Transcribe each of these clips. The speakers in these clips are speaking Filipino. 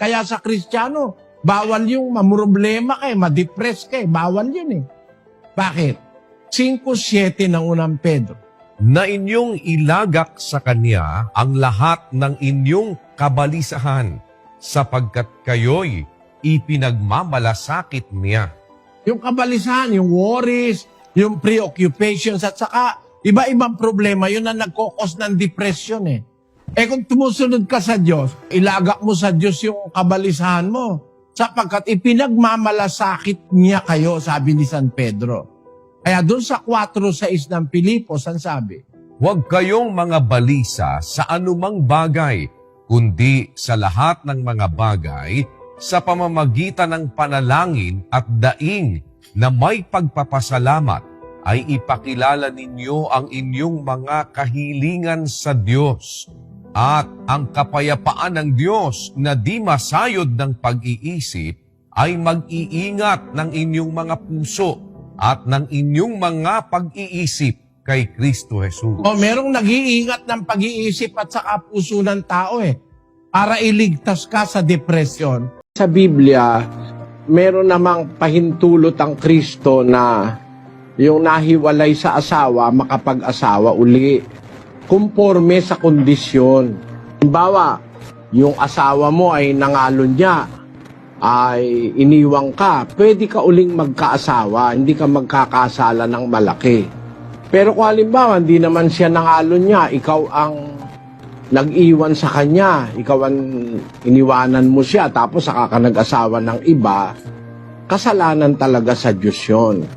Kaya sa Kristiyano, bawal yung mamroblema ka, ma-depress ka, bawal yun eh. Bakit? 5:7 ng unang Pedro. Na inyong ilagak sa Kanya ang lahat ng inyong kabalisahan, sapagkat kayo'y ipinagmamalasakit niya. Yung kabalisahan, yung worries, yung preoccupations, at saka iba-ibang problema, yun ang nagkokos ng depression eh. Eh kung tumusunod ka sa Diyos, ilagak mo sa Diyos yung kabalisahan mo, sapagkat ipinagmamalasakit niya kayo, sabi ni San Pedro. Kaya doon sa 4:6 ng Pilipos, ang sabi, Huwag kayong mga balisa sa anumang bagay, kundi sa lahat ng mga bagay, sa pamamagitan ng panalangin at daing na may pagpapasalamat, ay ipakilala ninyo ang inyong mga kahilingan sa Diyos. At ang kapayapaan ng Diyos na di masayod ng pag-iisip ay mag-iingat ng inyong mga puso at ng inyong mga pag-iisip kay Kristo Jesus. merong nag-iingat ng pag-iisip at saka puso ng tao para iligtas ka sa depression. Sa Biblia, meron namang pahintulot ang Kristo na yung nahiwalay sa asawa, makapag-asawa uli, kumporme sa kondisyon. Halimbawa, yung asawa mo ay nangalon niya, ay iniwang ka, pwede ka uling magkaasawa, hindi ka magkakasala ng malaki. Pero kung halimbawa, hindi naman siya nangalon niya, ikaw ang nag-iwan sa kanya, ikaw ang iniwanan mo siya, tapos saka ka nag-asawa ng iba, kasalanan talaga sa Diyos yun.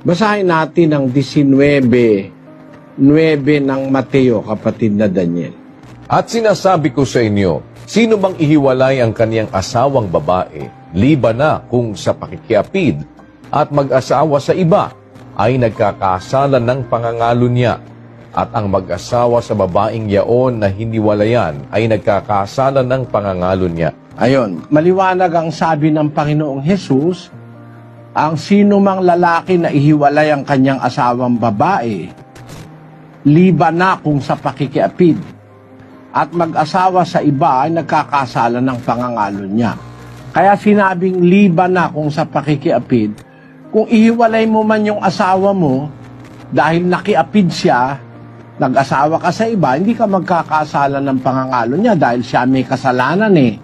Basahin natin ang 19:9 ng Mateo, kapatid na Daniel. At sinasabi ko sa inyo, sino bang ihiwalay ang kaniyang asawang babae, liban na kung sa pakikiapid, at mag-asawa sa iba, ay nagkakasala ng pangangalo niya, at ang mag-asawa sa babaeng yaon na hiniwalayan ay nagkakasala ng pangangalo niya. Ayon, maliwanag ang sabi ng Panginoong Hesus, ang sino mang lalaki na ihiwalay ang kanyang asawang babae, liban na kung sa pakikiapid, at mag-asawa sa iba ay nagkakasala ng pangangalo niya. Kaya sinabing liban na kung sa pakikiapid, kung ihiwalay mo man yung asawa mo, dahil nakiapid siya, nag-asawa ka sa iba, hindi ka magkakasala ng pangangalo niya dahil siya may kasalanan